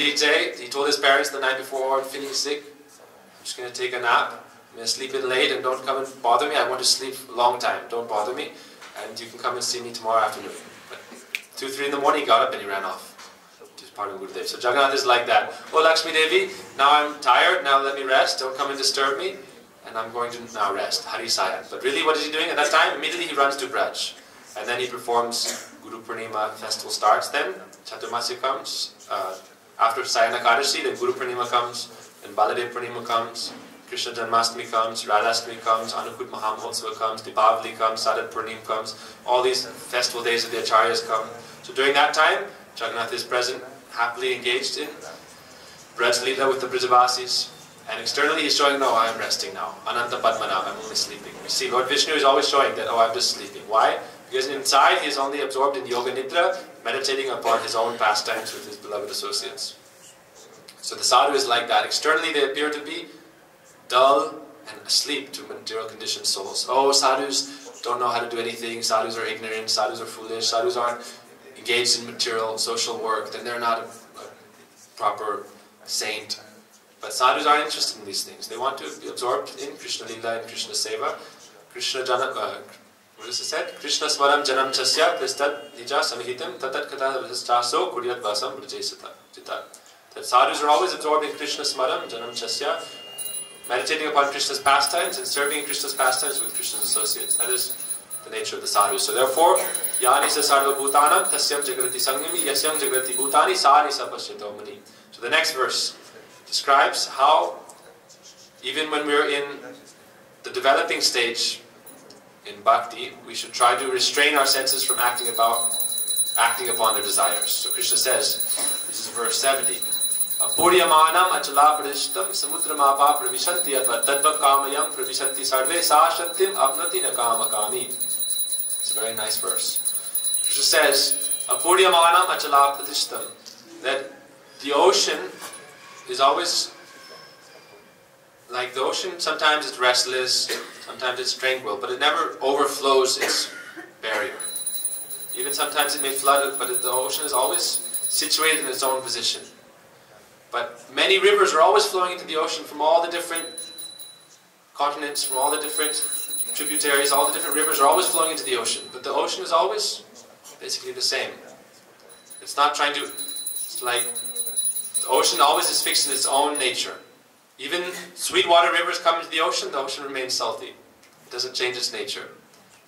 He told his parents the night before, I'm feeling sick, I'm just going to take a nap, I'm going to sleep in late and don't come and bother me, I want to sleep a long time, don't bother me, and you can come and see me tomorrow afternoon. But 2, 3 in the morning he got up and he ran off. Pardon Gurudev. So Jagannath is like that. Oh Lakshmi Devi, now I'm tired, now let me rest, don't come and disturb me, and I'm going to now rest. Hari Sayan. But really what is he doing at that time? Immediately he runs to Braj. And then he performs Guru Purnima, festival starts then, Chaturmasya comes, after Sayana Kadashi, then Guru Purnima comes, then Baladev Purnima comes, Krishna Janmashtami comes, Radhastami comes, Anukut Mahamotsava comes, Dipavali comes, Sadat Purnim comes, all these festival days of the Acharyas come. So during that time, Jagannath is present, happily engaged in Braj Leela with the Brijavasis, and externally he's showing, no, I am resting now. Ananta Padmanabha, I'm only sleeping. We see Lord Vishnu is always showing that, oh, I'm just sleeping. Why? Because inside he is only absorbed in Yoga Nidra, meditating upon his own pastimes with his beloved associates. So the sadhu is like that. Externally they appear to be dull and asleep to material conditioned souls. Oh, sadhus don't know how to do anything, sadhus are ignorant, sadhus are foolish, sadhus aren't engaged in material, social work, then they're not a proper saint. But sadhus aren't interested in these things. They want to be absorbed in Krishna Lila and Krishna Seva. Krishna Jana, what is it said? Krishna Swaram Janam Chasya Pristad Nija Samihitam Tatat Kata Vistaso Kuryat Vasam Brajesata. That sadhus are always absorbed in Krishna Swaram Janam Chasya, meditating upon Krishna's pastimes and serving Krishna's pastimes with Krishna's associates. That is the nature of the sadhu. So therefore, Yani sa sarva bhutanam tasyam jagrati sangami yasyam jagrati bhutani sani sapashyato mani. So the next verse describes how, even when we're in the developing stage in bhakti, we should try to restrain our senses from acting upon their desires. So Krishna says, this is verse 70, Apuryamanam achala pradishtam samudramapa pravishanti atva tadva kamayam pravishanti sarve sa shantim apnati nakama kami. It's a very nice verse. Krishna says, Apuryamanam achala pradishtam, that the ocean is always like the ocean. Sometimes it's restless, sometimes it's tranquil, but it never overflows its barrier. Even sometimes it may flood, but the ocean is always situated in its own position. But many rivers are always flowing into the ocean from all the different continents, from all the different tributaries, all the different rivers are always flowing into the ocean. But the ocean is always basically the same. It's not trying to, it's like, the ocean always is fixed in its own nature. Even sweet water rivers come into the ocean remains salty. It doesn't change its nature.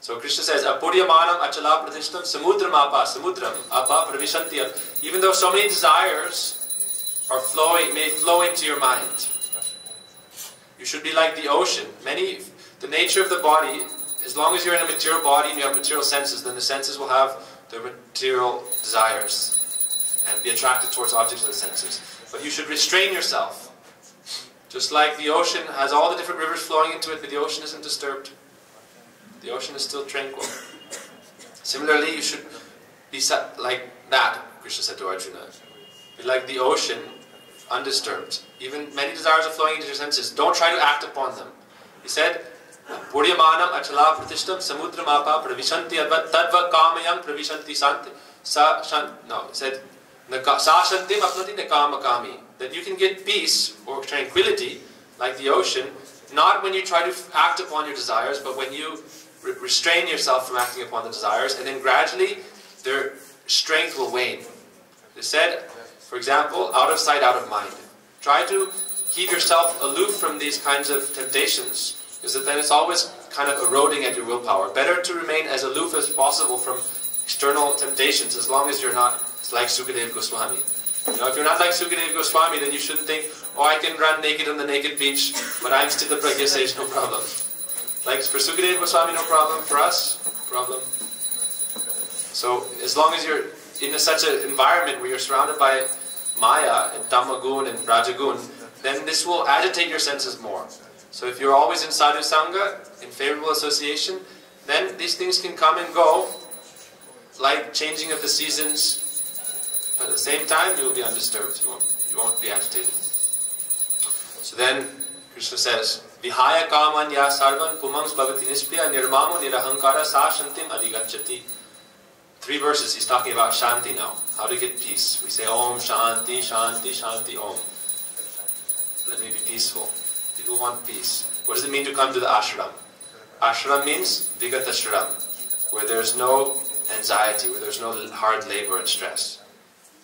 So Krishna says, Apuryamanam achala pradishtam samudram apa pravishanti. Even though so many desires are may flow into your mind, you should be like the ocean. The nature of the body, as long as you're in a material body and you have material senses, then the senses will have the material desires and be attracted towards objects of the senses. But you should restrain yourself. Just like the ocean has all the different rivers flowing into it, but the ocean isn't disturbed. The ocean is still tranquil. Similarly, you should be like that, Krishna said to Arjuna. Be like the ocean, undisturbed. Even many desires are flowing into your senses. Don't try to act upon them. He said, Puryamanam achala pratishtam samudramapa pravishanti advat tadva kamayam pravishanti santi. He said, Sa shantim apnati nakama kami. That you can get peace or tranquility like the ocean, not when you try to act upon your desires, but when you restrain yourself from acting upon the desires, and then gradually their strength will wane. They said, for example, out of sight, out of mind. Try to keep yourself aloof from these kinds of temptations, because then it's always kind of eroding at your willpower. Better to remain as aloof as possible from external temptations, as long as you're not like Sukadeva Goswami. You know, if you're not like Sukadeva Goswami, then you shouldn't think, oh, I can run naked on the naked beach, but I'm still a pragya sage, no problem. Like for Sukadeva Goswami, no problem. For us, problem. So as long as you're in such an environment where you're surrounded by Maya and Tamagun and Rajagun, then this will agitate your senses more. So if you're always in sadhu sangha, in favorable association, then these things can come and go, like changing of the seasons. But at the same time, you will be undisturbed. You won't be agitated. So then Krishna says, Vihaya kaman ya sarvan pumams bhavati nispriya nirmamo nirahankara sa shantim adigachati. 3 verses, he's talking about Shanti now. How to get peace. We say Om Shanti, Shanti, Shanti, Om. Let me be peaceful. People want peace. What does it mean to come to the ashram? Ashram means Vigata Shram, where there's no anxiety, where there's no hard labor and stress.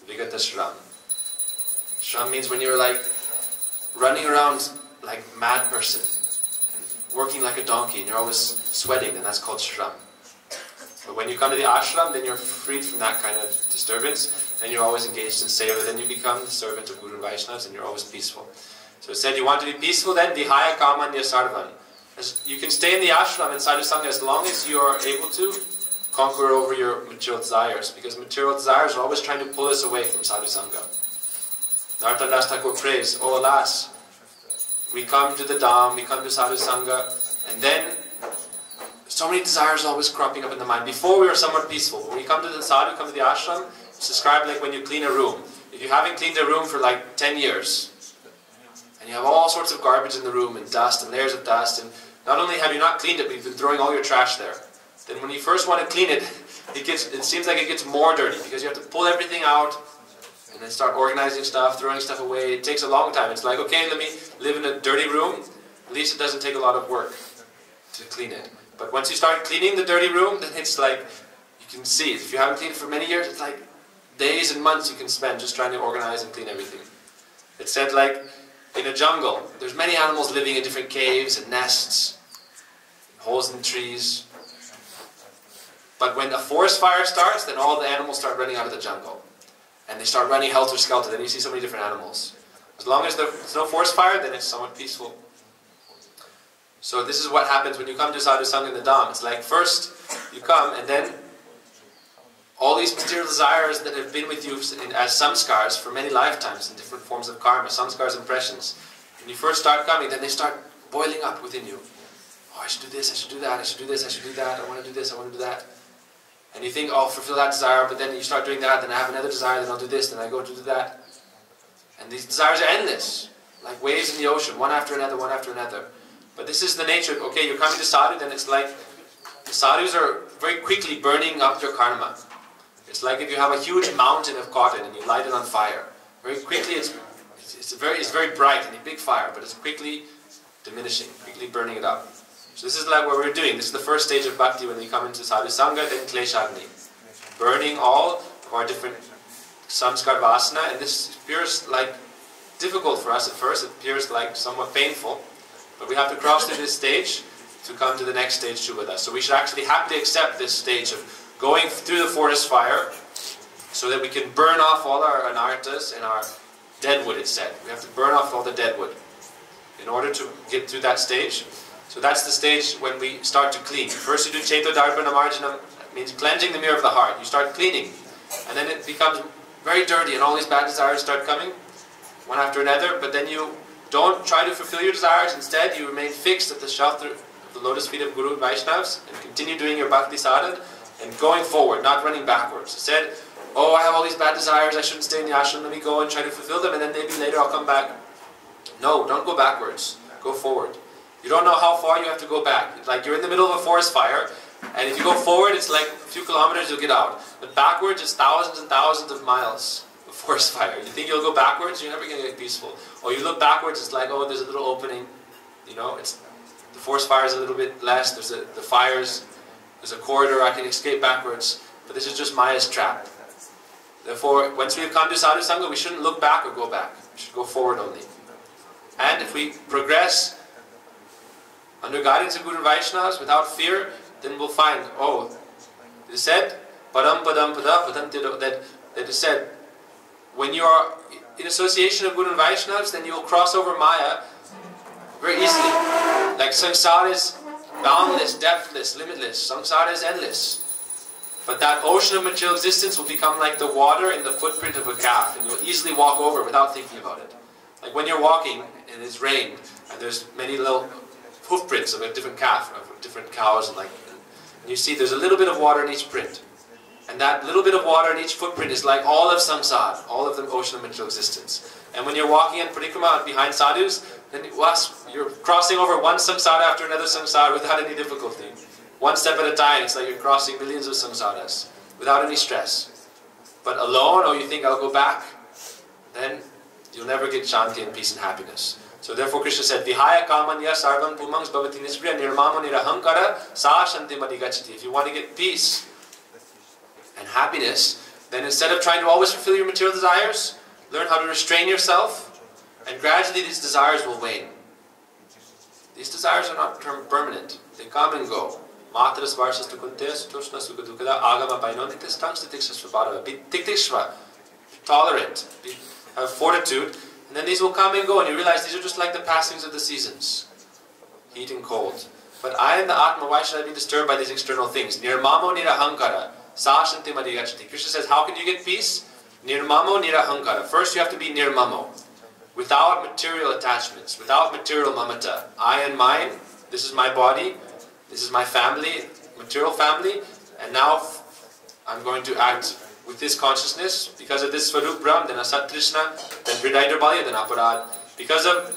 Vigata Shram. Shram means when you're like running around like a mad person, and working like a donkey, and you're always sweating, and that's called Shram. But when you come to the ashram, then you're freed from that kind of disturbance, then you're always engaged in seva, then you become the servant of Guru and Vaishnavas, and you're always peaceful. So it said, you want to be peaceful then, vihaya kamanya sarvan. You can stay in the ashram and sadhu sangha as long as you are able to conquer over your material desires, because material desires are always trying to pull us away from sadhu sangha. Narottam Das Thakur prays, oh alas, we come to the dham, we come to sadhu sangha, and then so many desires always cropping up in the mind. Before we were somewhat peaceful, but when you come to the sadhu, come to the ashram, it's described like when you clean a room. If you haven't cleaned a room for like 10 years, and you have all sorts of garbage in the room, and dust, and layers of dust, and not only have you not cleaned it, but you've been throwing all your trash there, then when you first want to clean it, it seems like it gets more dirty, because you have to pull everything out, and then start organizing stuff, throwing stuff away. It takes a long time. It's like, okay, let me live in a dirty room. At least it doesn't take a lot of work to clean it. But once you start cleaning the dirty room, then it's like, you can see, if you haven't cleaned it for many years, it's like days and months you can spend just trying to organize and clean everything. It said like, in a jungle, there's many animals living in different caves and nests, holes in trees. But when a forest fire starts, then all the animals start running out of the jungle. And they start running helter-skelter, then you see so many different animals. As long as there's no forest fire, then it's somewhat peaceful. So this is what happens when you come to sadhu sangha in the dham. It's like first you come, and then all these material desires that have been with you as samskars for many lifetimes in different forms of karma, samskars, impressions. When you first start coming, then they start boiling up within you. Oh, I should do this, I should do that, I should do this, I should do that, I want to do this, I want to do that. And you think, oh, I'll fulfill that desire, but then you start doing that, then I have another desire, then I'll do this, then I go to do that. And these desires are endless, like waves in the ocean, one after another, one after another. But this is the nature of, okay, you're coming to sadhu, then it's like, the sadhus are very quickly burning up your karma. It's like if you have a huge mountain of cotton and you light it on fire. Very quickly it's very bright and a big fire, but it's quickly diminishing, quickly burning it up. So this is like what we're doing. This is the first stage of bhakti when we come into sadhu sangha, then kleshagni. Burning all of our different samskar vasana, and this appears like difficult for us at first, it appears like somewhat painful, but we have to cross through this stage to come to the next stage Shubhada. So we should actually happily accept this stage of going through the forest fire so that we can burn off all our anarthas and our deadwood, it said. We have to burn off all the deadwood in order to get through that stage. So that's the stage when we start to clean. First you do Ch.2 marjanam, that means cleansing the mirror of the heart. You start cleaning, and then it becomes very dirty and all these bad desires start coming, one after another, but then you don't try to fulfill your desires. Instead, you remain fixed at the shelter of the lotus feet of Guru and Vaishnavas and continue doing your bhakti sadhana and going forward, not running backwards. It said, oh, I have all these bad desires, I shouldn't stay in the ashram, let me go and try to fulfill them, and then maybe later I'll come back. No, don't go backwards. Go forward. You don't know how far you have to go back. It's like you're in the middle of a forest fire, and if you go forward, it's like a few kilometers, you'll get out. But backwards, it's thousands and thousands of miles of forest fire. You think you'll go backwards, you're never going to get peaceful. Or you look backwards, it's like, oh, there's a little opening. You know, the forest fire is a little bit less, there's the fires, there's a corridor, I can escape backwards. But this is just Maya's trap. Therefore, once we have come to sadhu sangha, we shouldn't look back or go back. We should go forward only. And if we progress under guidance of Guru and Vaishnavas without fear, then we'll find, oh, it is said, padam padam pada padam tido, that it is said, when you are in association of Guru and Vaishnavas, then you will cross over Maya very easily. Like samsara is boundless, depthless, limitless. Samsara is endless. But that ocean of material existence will become like the water in the footprint of a calf, and you'll easily walk over without thinking about it. Like when you're walking and it's rained, and there's many little hoof prints of a different calf, of different cows, and you see there's a little bit of water in each print. And that little bit of water in each footprint is like all of samsara, all of the ocean of material existence. And when you're walking in parikrama behind sadhus, then you're crossing over one samsara after another samsara without any difficulty. One step at a time, it's like you're crossing millions of samsaras. without any stress. But alone, or you think I'll go back, then you'll never get shanti and peace and happiness. So therefore Krishna said, Vihaya kamanya sarvam pumangs bhavati nisbriya nirmamo nirahankara sa shanti madigachati. If you want to get peace and happiness, then instead of trying to always fulfill your material desires, learn how to restrain yourself, and gradually these desires will wane. These desires are not permanent. They come and go. Matras varsas tukuntes tushna sukadukada agama painonitis tangs titikshva. Be titikshva, tolerant, have fortitude, and then these will come and go, and you realize these are just like the passings of the seasons, heat and cold. But I am the Atma, why should I be disturbed by these external things? Nirmamo nirahankara, sa shanti madigachati. Krishna says, how can you get peace? Nirmamo nirahankara. First you have to be nirmamo, without material attachments, without material mamata. I and mine, this is my body, this is my family, material family, and now I'm going to act with this consciousness. Because of this Swarup Brahm, then Asat Trishna, then Hridaya Balya, then Aparad. Because of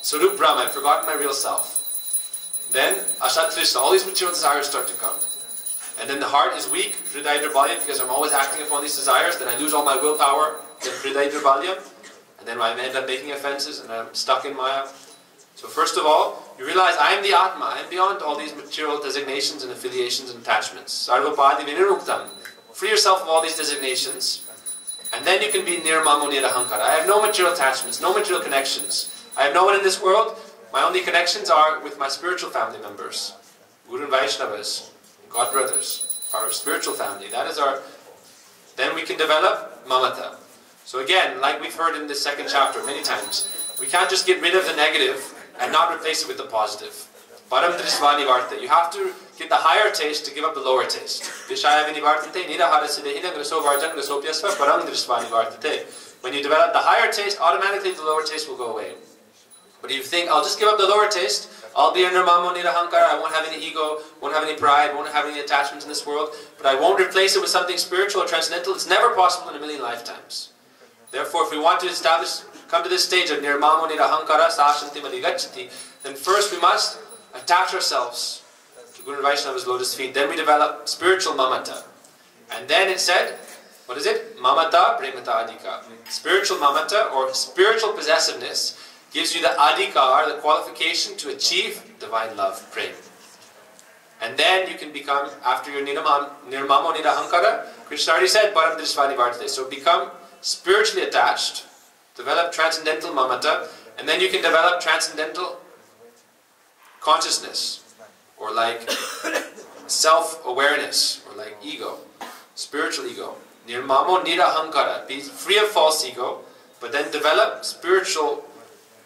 Swarup Brahm, I've forgotten my real self. Then Asat Trishna, all these material desires start to come. And then the heart is weak, Hridaya Balya, because I'm always acting upon these desires, then I lose all my willpower, then Hridaya Balya, and then I end up making offenses, and I'm stuck in Maya. So first of all, you realize I am the Atma, I am beyond all these material designations and affiliations and attachments. Sarvapadi viniruktam. Free yourself of all these designations, and then you can be nirmamo nirahankara. I have no material attachments, no material connections. I have no one in this world. My only connections are with my spiritual family members, Guru and Vaishnavas, God brothers, our spiritual family. That is our. Then we can develop mamata. So again, like we've heard in this second chapter many times, we can't just get rid of the negative and not replace it with the positive. Param drisvani varte. You have to get the higher taste to give up the lower taste. Vishaya vinivartate nirahara sidehina graso varjan grasopyasva param drisvani varte. When you develop the higher taste, automatically the lower taste will go away. But if you think, I'll just give up the lower taste, I'll be a nirmamo nirahankara, I won't have any ego, won't have any pride, won't have any attachments in this world, but I won't replace it with something spiritual or transcendental, it's never possible in a million lifetimes. Therefore, if we want to come to this stage of nirmamo nirahankara sashanti madigachati, then first we must attach ourselves to Guru and Vaishnava's lotus feet. Then we develop spiritual mamata. And then it said, what is it? Mamata premata adhika. Spiritual mamata, or spiritual possessiveness, gives you the adhikar, the qualification to achieve divine love, prem. And then you can become, after your nirmamo nirahankara, Krishna already said, param drisvani varte. So become spiritually attached, develop transcendental mamata, and then you can develop transcendental consciousness, or like self-awareness, or like ego, spiritual ego. Nirmamo nirahankara, be free of false ego, but then develop spiritual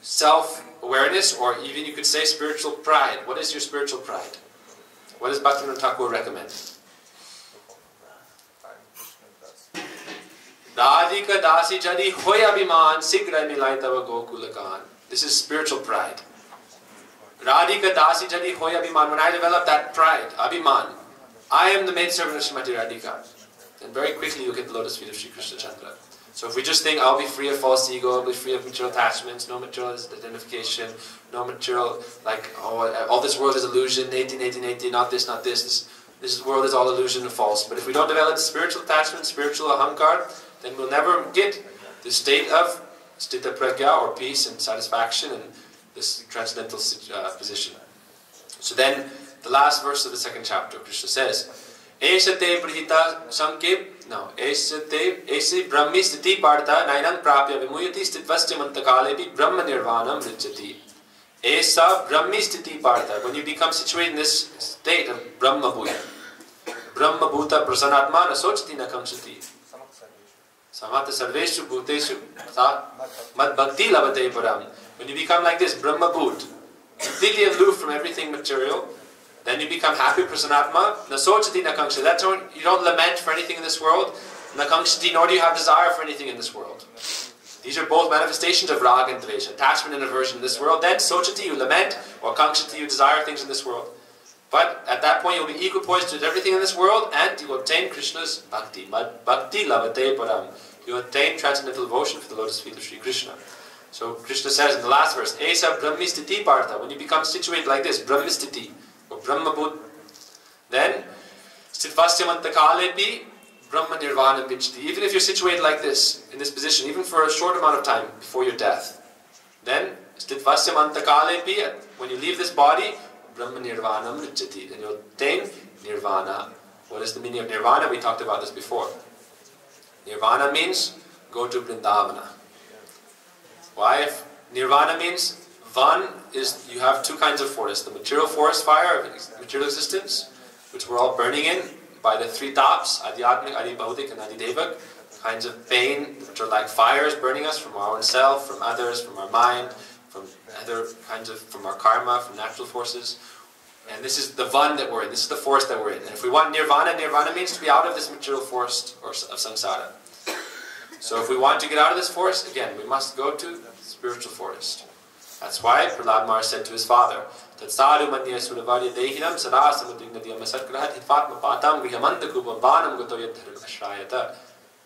self-awareness, or even you could say spiritual pride. What is your spiritual pride? What does Bhaktivinoda Thakur recommend? Radhika dasi jadi hoy abhiman sigra milai tava gokulakan. This is spiritual pride. Radhika dasi jadi hoy abhiman. When I develop that pride, abhiman, I am the maidservant of Srimati Radhika, then very quickly you'll get the lotus feet of Sri Krishna Chandra. So if we just think, I'll be free of false ego, I'll be free of material attachments, no material identification, no material, like, oh, all this world is illusion, 18, not this, not this. This world is all illusion and false. But if we don't develop spiritual attachment, spiritual ahankar, then we'll never get the state of stita pragya, or peace and satisfaction, and this transcendental position. So then, the last verse of the second chapter, Krishna says, Esate prihita sankip, no, Ese brahmi stiti partha nainam prapya vimuyati stitvastya mantakalepi brahma nirvanam rijjati. Esa brahmi stiti partha, when you become situated in this state of brahma bhuta, brahma bhuta prasanatma nasochati nakamsati. Samata sarveshu bhuteshu mad bhakti labate param. When you become like this, brahma bhut, completely aloof from everything material, then you become happy, prasanatma, nasochati nakamsati. That's when you don't lament for anything in this world, nakamsati, nor do you have desire for anything in this world. These are both manifestations of raga and dvesha, attachment and aversion in this world. Then sochati, you lament, or kamshati, you desire things in this world. But at that point, you'll be equipoised with everything in this world, and you will obtain Krishna's bhakti. Bhakti lavate param. You attain transcendental devotion for the lotus feet of Sri Krishna. So Krishna says in the last verse, Esa brahmistiti partha. When you become situated like this, brahmistiti, or brahmabhut, then stitvasya mantakalepi Brahma Nirvana Vichti. Even if you're situated like this, in this position, even for a short amount of time before your death, then Stitvasyam Antakalepi, when you leave this body, Brahma Nirvana Vichti, then you'll attain Nirvana. What is the meaning of Nirvana? We talked about this before. Nirvana means go to Vrindavana. Why? If Nirvana means Van is, you have two kinds of forest. The material forest fire of material existence, which we're all burning in by the three taps, Adhyatmik, Adibhautik and Adidevak, kinds of pain which are like fires burning us from our own self, from others, from our mind, from other kinds of, from our karma, from natural forces. And this is the Van that we're in, this is the forest that we're in. And if we want Nirvana, Nirvana means to be out of this material forest or of samsara. So if we want to get out of this forest, again, we must go to the spiritual forest. That's why Prahlad Maharaj said to his father, he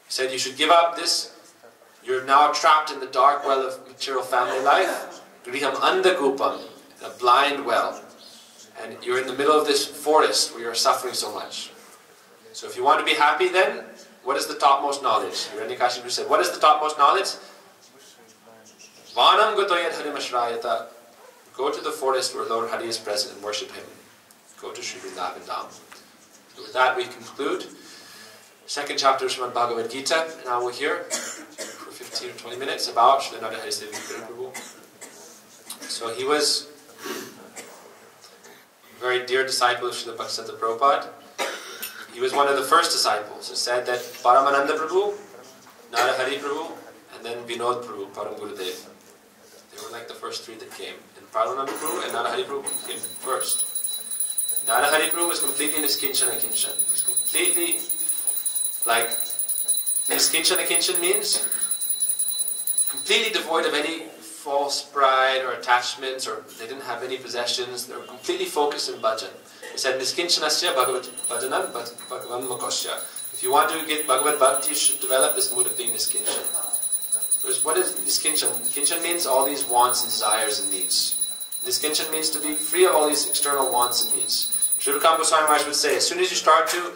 said you should give up this. You're now trapped in the dark well of material family life. Griham andagupam, a blind well. And you're in the middle of this forest where you're suffering so much. So if you want to be happy, then what is the topmost knowledge? Hiranyakashipu said, what is the topmost knowledge? Vanam gotoyat harimashrayata. Go to the forest where Lord Hari is present and worship Him. Go to Sri Vrindavan Dham. So with that we conclude. Second chapter of Srimad Bhagavad Gita. Now we'll hear for 15 or 20 minutes about Sri Narahari Seva Prabhu. So he was a very dear disciple of Srila Bhaktisiddhanta Prabhupada. He was one of the first disciples. It said that Paramananda Prabhu, Narahari Prabhu, and then Vinod Prabhu, Param Gurudev. They were like the first three that came. And Paramananda Prabhu and Narahari Prabhu came first. Narahari Prabhu was completely niskinchana kinchan. He was completely like, niskinchana kinchan means completely devoid of any false pride or attachments, or they didn't have any possessions. They were completely focused in bhajan. He said, Niskinchanasya Bhagavat Bhajanam Bhagavan Makosya. If you want to get Bhagavad Bhakti, you should develop this mood of being Niskinchan. Because what is Niskinchan? Kinchan means all these wants and desires and needs. Niskinchan means to be free of all these external wants and needs. Sri Rupa Goswami Maharaj would say, as soon as you start to,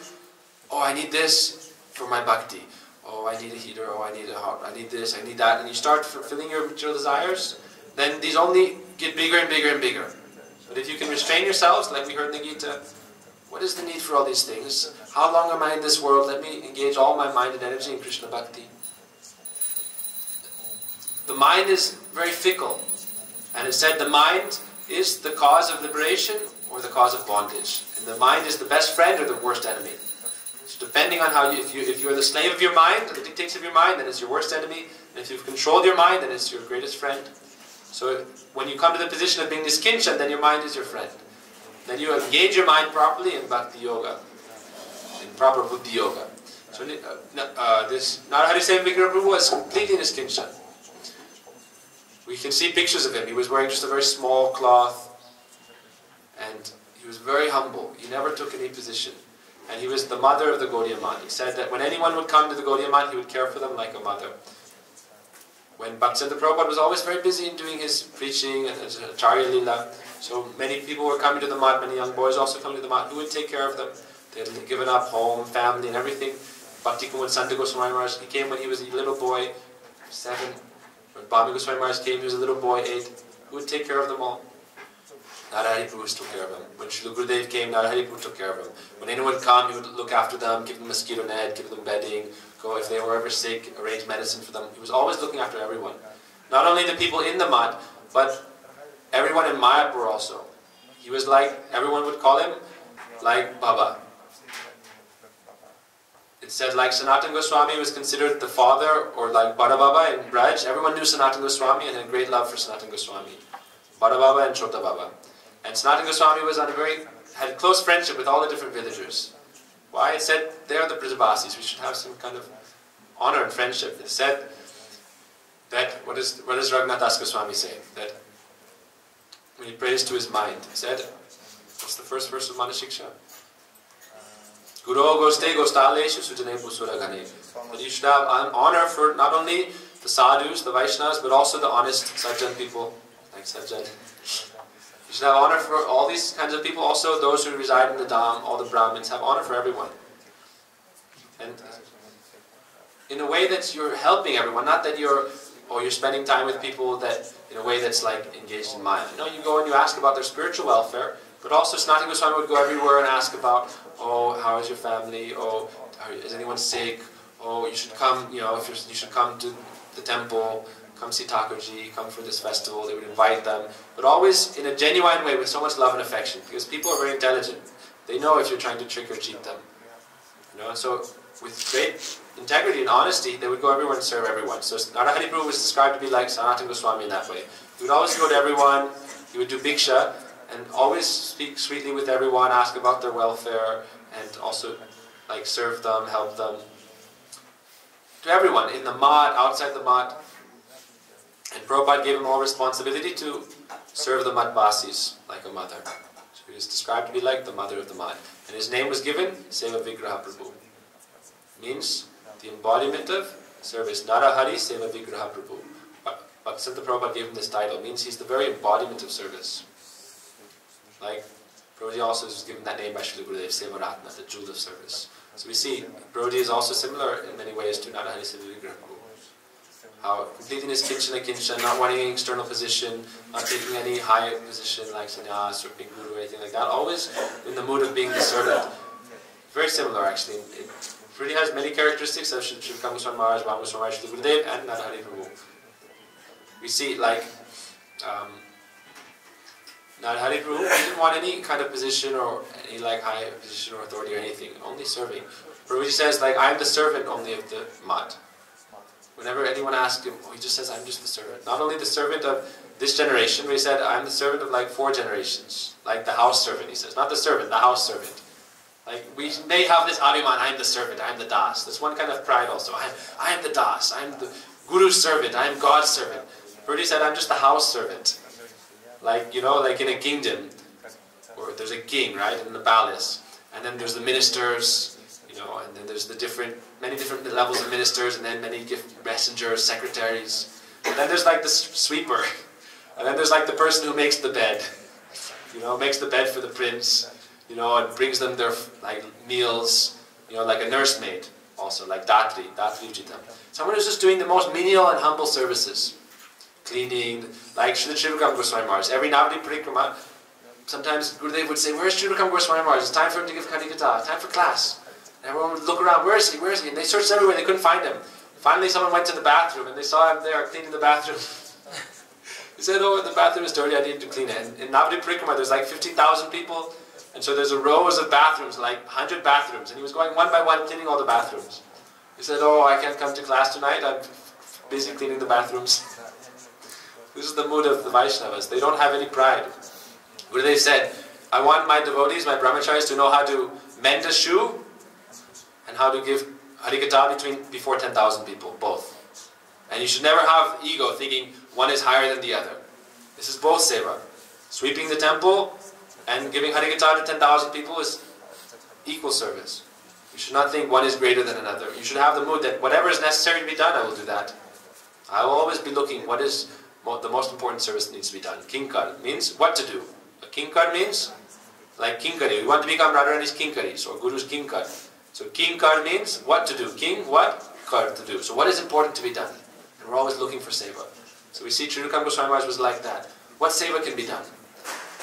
oh, I need this for my bhakti. Oh, I need a heater. Oh, I need a hot. I need this. I need that. And you start fulfilling your material desires, then these only get bigger and bigger and bigger. But if you can restrain yourselves, like we heard in the Gita, what is the need for all these things? How long am I in this world? Let me engage all my mind and energy in Krishna Bhakti. The mind is very fickle. And it said the mind is the cause of liberation or the cause of bondage. And the mind is the best friend or the worst enemy. So depending on how if you're the slave of your mind, or the dictates of your mind, then it's your worst enemy. And if you've controlled your mind, then it's your greatest friend. So when you come to the position of being niskinchan, then your mind is your friend. Then you engage your mind properly in bhakti yoga, in proper buddhi yoga. So this Narahari Seva Prabhu was completely niskinchan. We can see pictures of him. He was wearing just a very small cloth, and he was very humble. He never took any position. And he was the mother of the Gaudiya Math. He said that when anyone would come to the Gaudiya Math, he would care for them like a mother. When Bhaktisiddhanta Prabhupada was always very busy in doing his preaching and his Acharya Lila, so many people were coming to the Math, many young boys also coming to the Math, who would take care of them. They had given up home, family and everything. Bhakti Kumar Santa Goswami Maharaj, he came when he was a little boy, 7. When Bhami Goswami Maharaj came, he was a little boy, 8. Who would take care of them all? Narahari Prabhu took care of him. When Srila Gurudev came, Narahari Prabhu took care of him. When anyone would come, he would look after them, give them mosquito net, give them bedding, go if they were ever sick, arrange medicine for them. He was always looking after everyone. Not only the people in the mud, but everyone in Mayapur also. He was like, everyone would call him like Baba. It said like Sanatana Goswami was considered the father, or like Bada Baba in Braj. Everyone knew Sanatana Goswami and had great love for Sanatana Goswami. Bada Baba and Chota Baba. And Sanatana Goswami was had close friendship with all the different villagers. Why? It said they are the Brajavasis. We should have some kind of honor and friendship. It said that, what does Raghunath Das Goswami say? That when he prays to his mind, he said, what's the first verse of Manashiksha? Guru goste gostaleshu sujane pusuragane. That you should have honor for not only the sadhus, the Vaishnavas, but also the honest sajjan people, like sajjan. You should have honor for all these kinds of people, also those who reside in the Dham, all the Brahmins, have honor for everyone. And in a way that you're helping everyone, not that you're spending time with people that in a way that's like engaged in Maya. You know, you go and you ask about their spiritual welfare, but also Sanatana Goswami would go everywhere and ask about, oh, how is your family? Oh, is anyone sick? Oh, you should come, you know, you should come to the temple, come see Thakurji, come for this festival. They would invite them, but always in a genuine way with so much love and affection, because people are very intelligent. They know if you're trying to trick or cheat them. You know, so with great integrity and honesty, they would go everywhere and serve everyone. So Narahari Prabhu was described to be like Sanatana Goswami in that way. He would always go to everyone, he would do bhiksha, and always speak sweetly with everyone, ask about their welfare, and also like serve them, help them. To everyone, in the mat, outside the mat. And Prabhupada gave him all responsibility to serve the matvasis like a mother. So he was described to be like the mother of the mat. And his name was given Seva Vigraha Prabhu. Means the embodiment of service. Narahari Seva Vigraha Prabhu. Bhaktisiddhanta Prabhupada gave him this title. Means he's the very embodiment of service. Like Prabhuji also was given that name by Srila Gurudev, Seva Ratna, the jewel of service. So we see Prabhuji is also similar in many ways to Narahari Seva Vigraha Prabhu. How completing his kinchana kinchan, not wanting any external position, not taking any high position like sannyas or big guru or anything like that, always in the mood of being the servant. Very similar actually. It really has many characteristics of Srila Goswami Maharaj, Vamana Goswami Maharaj, Srila Gurudev and Narahari Prabhu. We see like Narahari Prabhu didn't want any kind of position or any like high position or authority or anything, only serving. Prabhuji says like, I am the servant only of the mat. Whenever anyone asks him, he just says, I'm just the servant. Not only the servant of this generation, but he said, I'm the servant of like 4 generations. Like the house servant, he says. Not the servant, the house servant. Like we may have this abhiman, I'm the servant, I'm the das. There's one kind of pride also. I am the das, I'm the guru's servant, I'm God's servant. Prabhuji said, I'm just the house servant. Like, you know, like in a kingdom, or there's a king, right, in the palace. And then there's the ministers, you know, and then there's the many different levels of ministers, and then many messengers, secretaries. And then there's like the sweeper. And then there's like the person who makes the bed. You know, makes the bed for the prince, you know, and brings them their like meals, you know, like a nursemaid also, like Datri Uchitam. Someone who's just doing the most menial and humble services. Cleaning, like Srila Goswami Maharaj. Every Navadip Parikrama, sometimes Gurudev would say, where's Srila Goswami Maharaj? It's time for him to give Gita, time for class. And everyone would look around, where is he, where is he? And they searched everywhere, they couldn't find him. Finally someone went to the bathroom and they saw him there cleaning the bathroom. He said, oh, the bathroom is dirty, I need to clean it. And in Navadip Parikrama there's like 15,000 people, and so there's a rows of bathrooms, like 100 bathrooms, and he was going one by one cleaning all the bathrooms. He said, oh, I can't come to class tonight, I'm busy cleaning the bathrooms. This is the mood of the Vaishnavas. They don't have any pride. Gurudev said, I want my devotees, my brahmacharis, to know how to mend a shoe and how to give Harikatha before 10,000 people, both. And you should never have ego thinking one is higher than the other. This is both seva. Sweeping the temple and giving Harikatha to 10,000 people is equal service. You should not think one is greater than another. You should have the mood that whatever is necessary to be done, I will do that. I will always be looking what is the most important service that needs to be done. Kinkar means what to do. A kinkar means like kinkari. We want to become Radharani's kinkaris or Guru's kinkar. So kinkar means what to do. King, what? Kar, to do. So what is important to be done? And we're always looking for seva. So we see Srila Goswami Maharaj was like that. What seva can be done?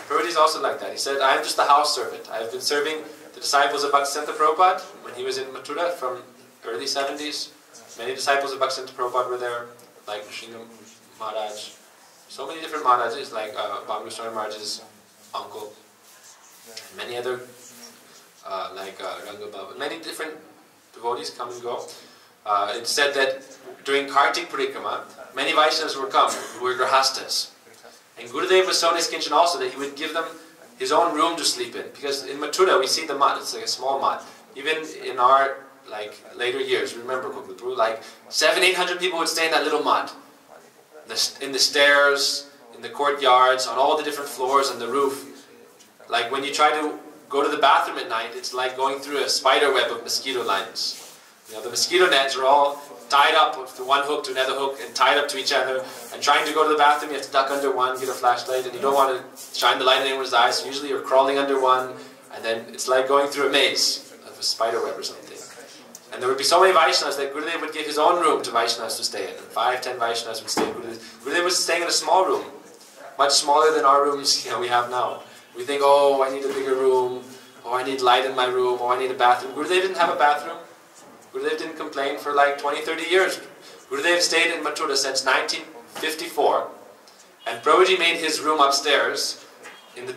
Prabhupada is also like that. He said, I am just the house servant. I have been serving the disciples of Bhaktisiddhanta Prabhupada when he was in Mathura from early 70s. Many disciples of Bhaktisiddhanta Prabhupada were there, like Nrsimha Maharaj. So many different Maharajas, like Vamana Goswami Maharaj's uncle. Many other, like Ranga Baba. Many different devotees come and go. It's said that during Kartik Parikrama, many Vaishnavas would come who were grahastas. And Gurudev was so niskinchan also that he would give them his own room to sleep in. Because in Mathura we see the mat, it's like a small mat. Even in our like later years, remember Prabhu, like 700-800 people would stay in that little mat. In the stairs, in the courtyards, on all the different floors, on the roof. Like when you try to go to the bathroom at night, it's like going through a spider web of mosquito lines. You know, the mosquito nets are all tied up to one hook to another hook and tied up to each other. And trying to go to the bathroom, you have to duck under one, get a flashlight, and you don't want to shine the light in anyone's eyes. So usually you're crawling under one, and then it's like going through a maze of a spider web or something. And there would be so many Vaishnavas that Gurudev would give his own room to Vaishnavas to stay in. 5, 10 Vaishnavas would stay in Gurudev. Gurudev was staying in a small room, much smaller than our rooms we have now. We think, oh, I need a bigger room, oh, I need light in my room, oh, I need a bathroom. Gurudev didn't have a bathroom. Gurudev didn't complain for like 20, 30 years. Gurudev stayed in Mathura since 1954, and Prabhuji made his room upstairs in the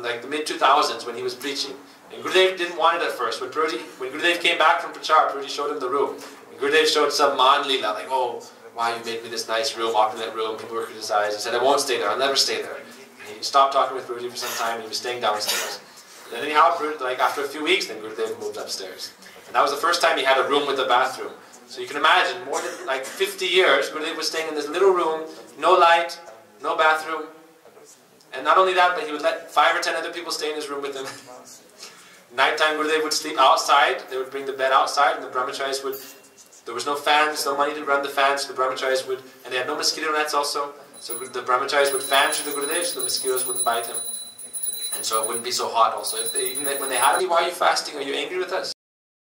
like the mid-2000s when he was preaching. And Gurudev didn't want it at first. When Gurudev came back from Prachar, Prabhuji showed him the room. And Gurudev showed some man lila, like, oh, why you made me this nice room, opulent room, people were criticized. He said, I won't stay there, I'll never stay there. And he stopped talking with Prabhuji for some time, and he was staying downstairs. And then anyhow, like after a few weeks, then Gurudev moved upstairs. And that was the first time he had a room with a bathroom. So you can imagine, more than like 50 years, Gurudev was staying in this little room, no light, no bathroom. And not only that, but he would let 5 or 10 other people stay in his room with him. Nighttime, Gurudev would sleep outside. They would bring the bed outside, and the brahmacharis would. There was no fans, no money to run the fans. So the brahmacharis would, and they had no mosquito nets also. So the brahmacharis would fan through the Gurudev, so the mosquitoes wouldn't bite him, and so it wouldn't be so hot. Also, even when they had him, why are you fasting? Are you angry with us?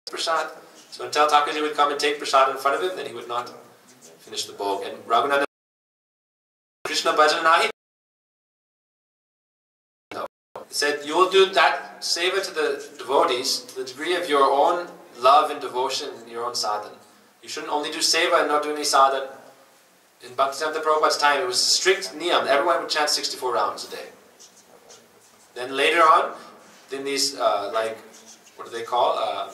Prasad. So until Thakurji would come and take prasad in front of him, then he would not finish the bhog. And Raghunandan Krishna Bhajan Nahi said, you will do that seva to the devotees to the degree of your own love and devotion in your own sadhana. You shouldn't only do seva and not do any sadhana. In Bhaktisiddhanta Prabhupada's time, it was strict niyam. Everyone would chant 64 rounds a day. Then later on, then these, like, what do they call?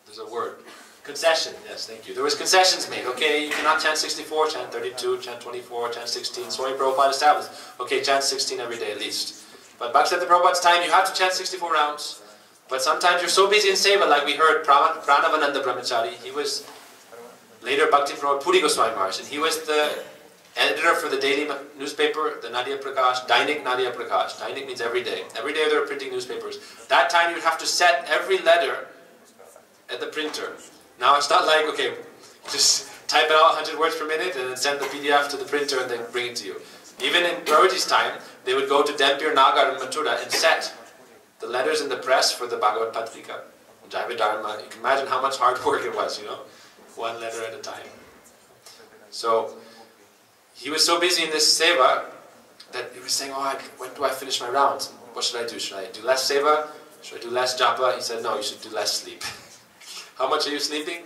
There's a word. Concession, yes, thank you. There was concessions made. Okay, you cannot chant 64, chant 32, chant 24, chant 16. Swami Prabhupada established. Okay, chant 16 every day at least. But Bhaktisiddhanta Prabhupada's time, you have to chant 64 rounds. But sometimes you're so busy in seva, like we heard Pranavananda Brahmachari. He was later Bhakti Pramod Puri Goswami Maharaj, and he was the editor for the daily newspaper, the Nadia Prakash, Dainik Nadia Prakash. Dainik means every day. Every day they were printing newspapers. That time you would have to set every letter at the printer. Now it's not like, okay, just type it out 100 words per minute and then send the PDF to the printer and then bring it to you. Even in Prabhuji's time, they would go to Dempir, Nagar and Mathura and set the letters in the press for the Bhagavad Patrika, Jaiva Dharma. You can imagine how much hard work it was, you know, one letter at a time. So he was so busy in this seva that he was saying, oh, when do I finish my rounds? What should I do? Should I do less seva? Should I do less japa? He said, no, you should do less sleep. How much are you sleeping?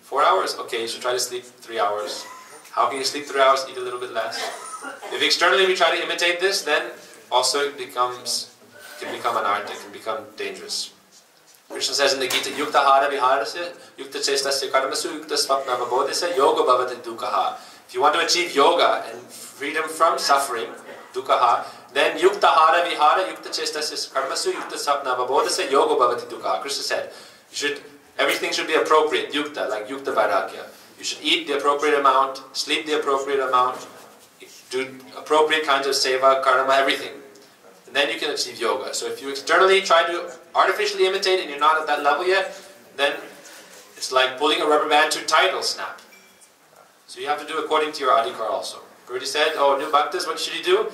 4 hours? Okay, you should try to sleep 3 hours. How can you sleep 3 hours? Eat a little bit less. If externally we try to imitate this, then also it can become an art, it can become dangerous. Krishna says in the Gita, Yukta hara viharasya, Yukta chestasya karmasu, Yukta svapna vabodhasya, Yoga bhavati dukkha. If you want to achieve yoga and freedom from suffering, dukkha, then Yukta hara vihara, Yukta chestasya karmasu, Yukta svapna vabodhasya, Yoga bhavati dukkha. Krishna said, everything should be appropriate, yukta, like yukta vairagya. You should eat the appropriate amount, sleep the appropriate amount, do appropriate kinds of seva, karma, everything. And then you can achieve yoga. So if you externally try to artificially imitate and you're not at that level yet, then it's like pulling a rubber band too tight, it'll snap. So you have to do according to your adhikar also. Guruji said, oh, new bhaktas, what should you do?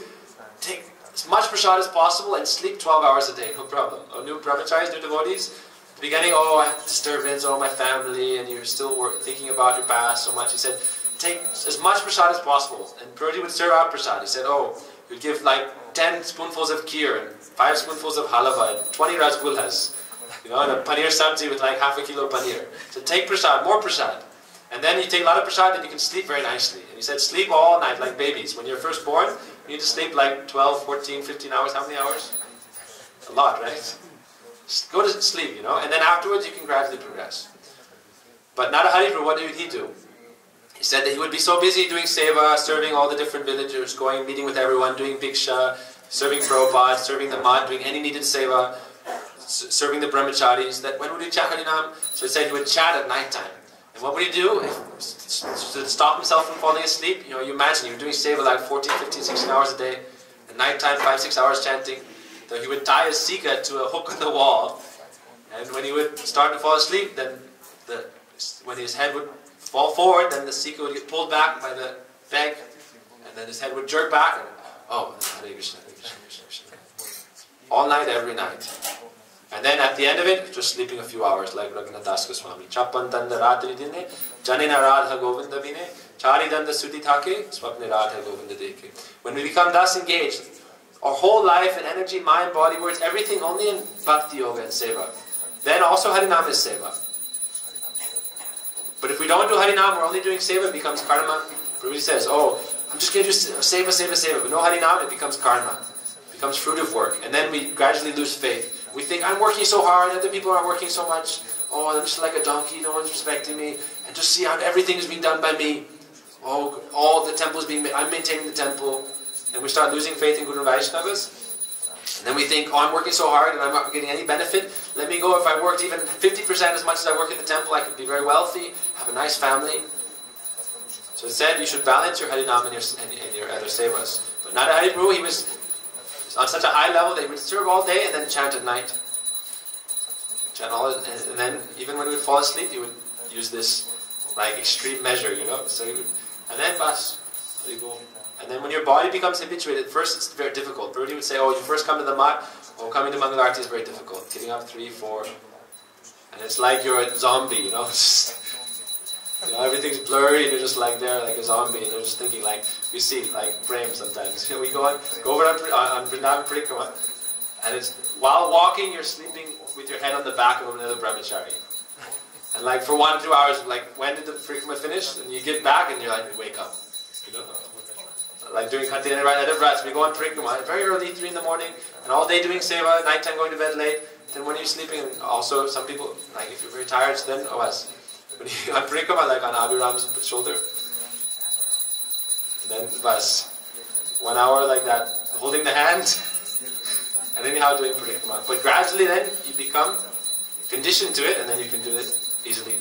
Take as much prasad as possible and sleep 12 hours a day, no problem. Oh, new brahmacharis, new devotees, at the beginning, oh, I have disturbance, oh, my family, and you're still thinking about your past so much. He said, take as much prasad as possible. And Prabhuji would serve out prasad. He said, oh, you'd give like 10 spoonfuls of kheer, and 5 spoonfuls of halava, and 20 rasgullas, you know, and a paneer sabzi with like half a kilo paneer. So take prasad, more prasad. And then you take a lot of prasad and you can sleep very nicely. And he said, sleep all night like babies. When you're first born, you need to sleep like 12, 14, 15 hours. How many hours? A lot, right? Just go to sleep, you know, and then afterwards you can gradually progress. But Narahari, what did he do? He said that he would be so busy doing seva, serving all the different villagers, going, meeting with everyone, doing bhiksha, serving Prabhupada, serving the mat, doing any needed seva, serving the brahmacharis, that when would he chant Harinam? So he said he would chant at night time. And what would he do? To stop himself from falling asleep, you know, you imagine you're doing seva like 14, 15, 16 hours a day, at night time 5, 6 hours chanting. So he would tie his sika to a hook on the wall, and when he would start to fall asleep, then when his head would fall forward, then the sika would get pulled back by the peg, and then his head would jerk back, and oh, Hare Krishna, Hare Krishna, Krishna Krishna. All night, every night. And then at the end of it, just sleeping a few hours, like Raghunath Das Goswami. Chappan Danda Ratri Dine, Janina Radha Govinda Vine, Chari Danda Sudhi Thake, Swapne Radha Govinda Deke. When we become thus engaged, our whole life and energy, mind, body, words, everything only in Bhakti Yoga and Seva. Then also Harinam is Seva. But if we don't do Harinam, we're only doing Seva, it becomes karma. Prabhu says, oh, I'm just going to do Seva, Seva, Seva. But no Harinam, it becomes karma. It becomes fruit of work. And then we gradually lose faith. We think, I'm working so hard, other people aren't working so much. Oh, I'm just like a donkey, no one's respecting me. And just see how everything is being done by me. Oh, all the temples being made, I'm maintaining the temple. And we start losing faith in Guru Vaishnavas. And then we think, oh, I'm working so hard and I'm not getting any benefit. Let me go, if I worked even 50% as much as I work in the temple, I could be very wealthy, have a nice family. So it said you should balance your Harinam and your other Sevas. But Narahari Prabhu, he was on such a high level that he would serve all day and then chant at night. Chant all, and then even when he would fall asleep, he would use this like extreme measure, you know. So he would, and then bas, and then when your body becomes habituated, at first it's very difficult. Prabhupada would say, oh, you first come to the mat, oh, coming to Mangalarti is very difficult. Getting up 3, 4, and it's like you're a zombie, you know. You know, everything's blurry and you're just like there like a zombie and you're just thinking like, you see, like Prem sometimes. You know, we go over on Vrindavan Parikrama and it's, while walking you're sleeping with your head on the back of another brahmachari. And like for 1 or 2 hours, like when did the Parikrama finish? And you get back and you're like, you wake up. You know? Like during Khatiyana Vrats, we go on Parikrama very early, 3 in the morning, and all day doing Seva, nighttime going to bed late. Then when you're sleeping, and also some people, like if you're very tired, so then OS. When you on Parikrama, like on Abhiram's shoulder, and then bas, 1 hour like that, holding the hand, and anyhow doing Parikrama. But gradually then, you become conditioned to it, and then you can do it easily.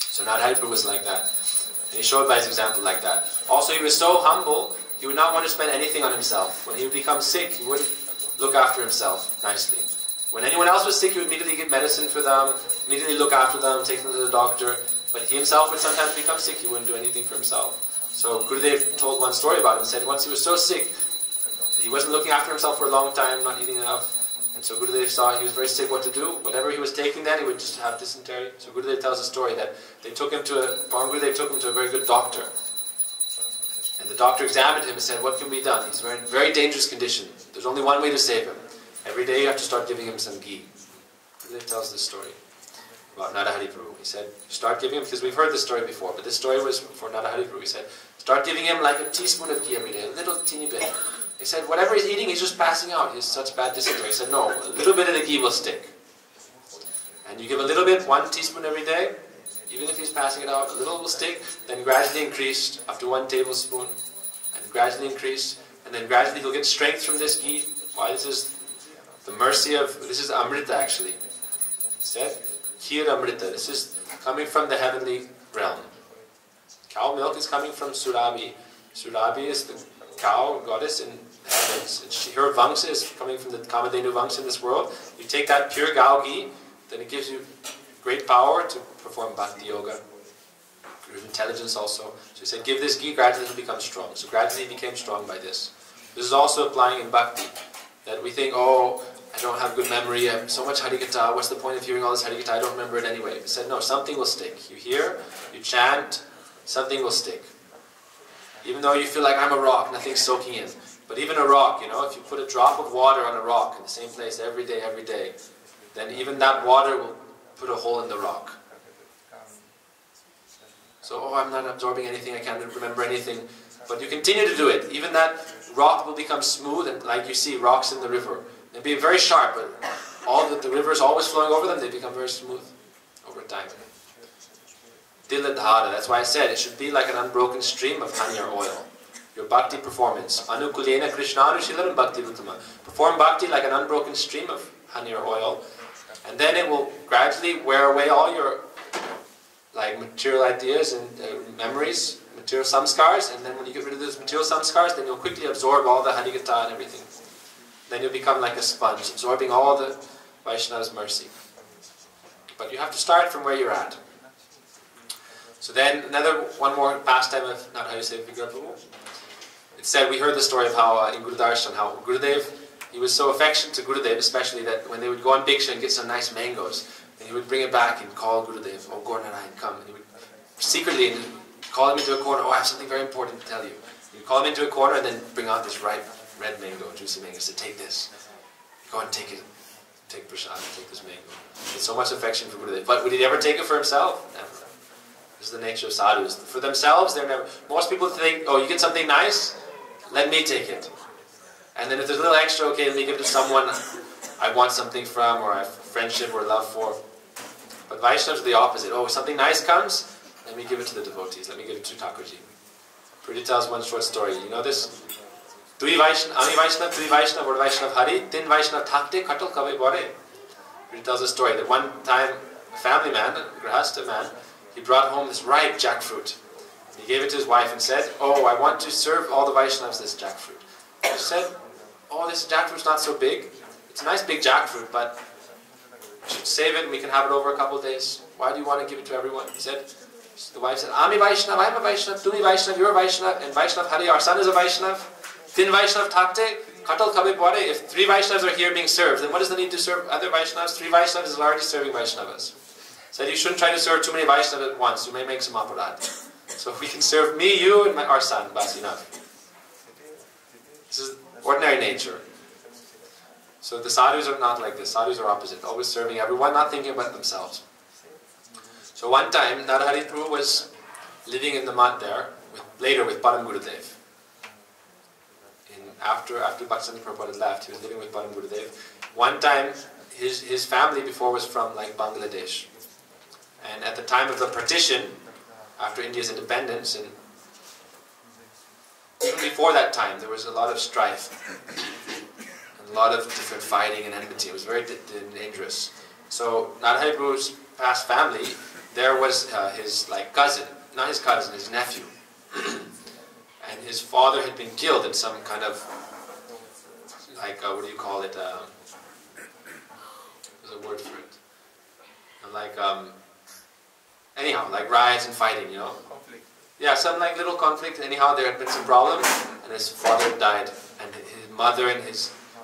So Narahari Prabhu was like that. And he showed by his example like that. Also, he was so humble, he would not want to spend anything on himself. When he would become sick, he wouldn't look after himself nicely. When anyone else was sick, he would immediately get medicine for them, immediately look after them, take them to the doctor. But he himself would sometimes become sick, he wouldn't do anything for himself. So Gurudev told one story about him, said once he was so sick, he wasn't looking after himself for a long time, not eating enough. And so Gurudev saw he was very sick, what to do. Whatever he was taking then, he would just have dysentery. So Gurudev tells a story that they took him to Gurudev took him to a very good doctor. And the doctor examined him and said, what can be done? He's in a very dangerous condition. There's only one way to save him. Every day you have to start giving him some ghee. Gurudev tells this story about Narahari Prabhu. He said, start giving him, because we've heard this story before, but this story was for Narahari Prabhu. He said, start giving him like a teaspoon of ghee every day, a little teeny bit. He said, whatever he's eating, he's just passing out. He has such bad dysentery. He said, no, a little bit of the ghee will stick. And you give a little bit, 1 teaspoon every day, even if he's passing it out, a little will stick, then gradually increase up to 1 tablespoon, and gradually increase, and then gradually he'll get strength from this ghee. Why? This is the mercy of, this is Amrita actually. It said, Kheer Amrita. This is coming from the heavenly realm. Cow milk is coming from Surabhi. Surabhi is the cow goddess in heavens. And her Vamsa is coming from the Kamadhenu Vamsa in this world. You take that pure Gao ghee, then it gives you great power to perform Bhakti Yoga. Great intelligence also. So he said, give this ghee, gradually he'll become strong. So gradually he became strong by this. This is also applying in Bhakti. That we think, oh, I don't have good memory, I have so much Harikatha, what's the point of hearing all this Harikatha, I don't remember it anyway. He said, no, something will stick. You hear, you chant, something will stick. Even though you feel like I'm a rock, nothing's soaking in. But even a rock, you know, if you put a drop of water on a rock in the same place every day, then even that water will put a hole in the rock. So, oh, I'm not absorbing anything, I can't remember anything. But you continue to do it. Even that rock will become smooth, and like you see rocks in the river. They'll be very sharp, but all the river is always flowing over them, they become very smooth over time. Diladhara, that's why I said it should be like an unbroken stream of honey or oil. Your bhakti performance. Anukulena Krishnanushilaram Bhakti Rutama. Perform bhakti like an unbroken stream of honey or oil, and then it will gradually wear away all your like material ideas and memories, material samskars, and then when you get rid of those material samskars, then you'll quickly absorb all the Harikatha and everything. Then you'll become like a sponge, absorbing all the Vaishnava's mercy. But you have to start from where you're at. So then, one more pastime of Narahari Seva Vigraha. It said, we heard the story of how in Gurudarshan, how Gurudev he was so affectionate to Gurudev, especially that when they would go on Bhiksha and get some nice mangoes, and he would bring it back and call Gurudev, "Oh, Gaur-Narayan, come." And he would secretly call him into a corner. "Oh, I have something very important to tell you." He would call him into a corner and then bring out this ripe red mango, juicy mango, and say, "Take this. Go and take it. Take prasad, take this mango." With so much affection for Gurudev. But would he ever take it for himself? Never. This is the nature of sadhus. For themselves, they're never. Most people think, "Oh, you get something nice? Let me take it." And then if there's a little extra, okay, let me give it to someone I want something from, or I have friendship or love for. But Vaishnavas are the opposite. "Oh, something nice comes, let me give it to the devotees. Let me give it to Thakurji." Prabhu tells one short story. You know this? Tui Vaishnav, Ami Vaishnav, Tui Vaishnav, or Vaishnav Hari, Tin Vaishnav Thakte, Katal Kave Bore. Prabhu tells a story that one time a family man, a grahasta man, he brought home this ripe jackfruit. He gave it to his wife and said, "Oh, I want to serve all the Vaishnavas this jackfruit." She said, "Oh, this jackfruit's not so big. It's a nice big jackfruit, but you should save it and we can have it over a couple of days. Why do you want to give it to everyone?" He said, the wife said, "Ami Vaishnav, I'm a Vaishnav, Tumi Vaishnav, you're a Vaishnav, and Vaishnav Hari, our son is a Vaishnav. Tin Vaishnav Thakte, Katal Kabe Bore." If 3 Vaishnavas are here being served, then what is the need to serve other Vaishnavas? 3 Vaishnavas is already serving Vaishnavas. Said you shouldn't try to serve too many Vaishnavas at once. You may make some aparad. So we can serve me, you, and our son, bas enough. This is ordinary nature. So the sadhus are not like this. Sadhus are opposite. Always serving everyone, not thinking about themselves. So one time, Narahari Prabhu was living in the mud there, later with Param Gurudev. After Bhaktivinoda Prabhupada had left, he was living with Param Gurudev. One time, his family before was from like Bangladesh. And at the time of the partition, after India's independence, and even before that time, there was a lot of strife. And a lot of different fighting and enmity. It was very dangerous. So Narahari Prabhu's past family, there was his cousin, not his cousin, his nephew. And his father had been killed in some kind of, what do you call it? There's a word for it. Anyhow, like riots and fighting, you know? Conflict. Yeah, some little conflict. Anyhow, there had been some problem, and his father died, and his mother and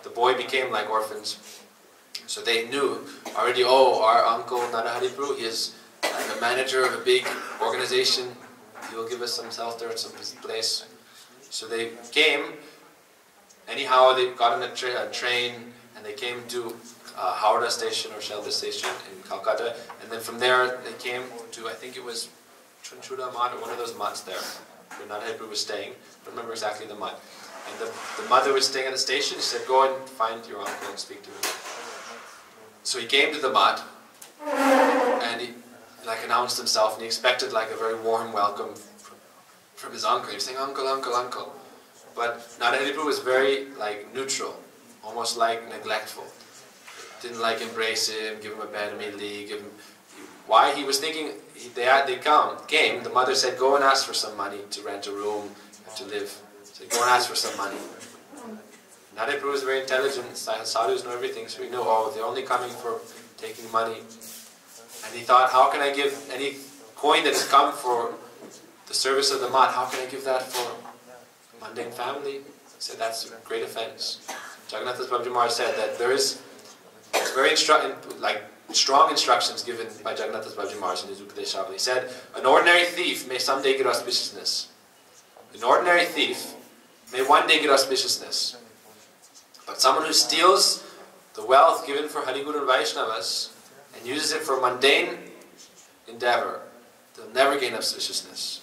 the boy became like orphans. So they knew already, oh, our uncle Narahari Prabhu, he is like a manager of a big organization. He will give us some shelter, some place. So they came. Anyhow, they got on a train, and they came to Howrah station or Shelter station in Calcutta, and then from there they came to, I think it was Ch.2 mud, or one of those muds there, where Narahari Prabhu was staying. I don't remember exactly the mud. And the mother was staying at the station. She said, "Go and find your uncle and speak to him." So he came to the mud, and he announced himself, and he expected a very warm welcome from his uncle. He was saying, "Uncle, uncle, uncle." But Narahari Prabhu was very neutral, almost neglectful. Didn't embrace him, give him a bed immediately, give him... Why? He was thinking, they came, the mother said, "Go and ask for some money to rent a room, to live." So go and ask for some money. Narahari Prabhu is very intelligent, sadhus know everything, so we know, oh, they're only coming for taking money. And he thought, how can I give any coin that has come for the service of the mat, how can I give that for mundane family? He said, that's a great offense. Jagannath Das Babaji Maharaj said that there is very strong instructions given by Jagannath Das Babaji Maharaj in his Upadeshavali. He said, an ordinary thief may someday get auspiciousness. An ordinary thief may one day get auspiciousness. But someone who steals the wealth given for Hari Guru and Vaishnavas and uses it for mundane endeavor, they'll never gain auspiciousness.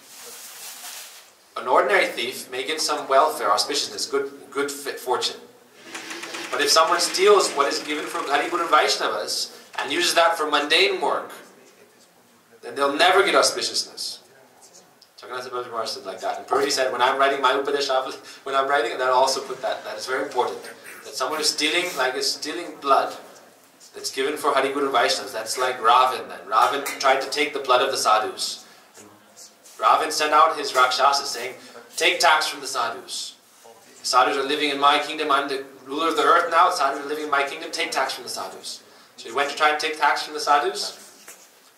An ordinary thief may get some welfare, auspiciousness, good fortune. But if someone steals what is given for Hari Guru and Vaishnavas and uses that for mundane work, then they'll never get auspiciousness. Jagannath Das Babaji Maharaj said like that. And Prabhupada said, when I'm writing my Upadeshavali, when I'm writing it, I'll also put that. That is very important. That someone who's stealing, is stealing blood that's given for Hari Guru and Vaishnavas, that's like Ravan then. Ravan tried to take the blood of the sadhus. And Ravan sent out his Rakshasas saying, take tax from the sadhus. The sadhus are living in my kingdom, I'm the ruler of the earth now, the sadhus are living in my kingdom, take tax from the sadhus. So he went to try and take tax from the sadhus.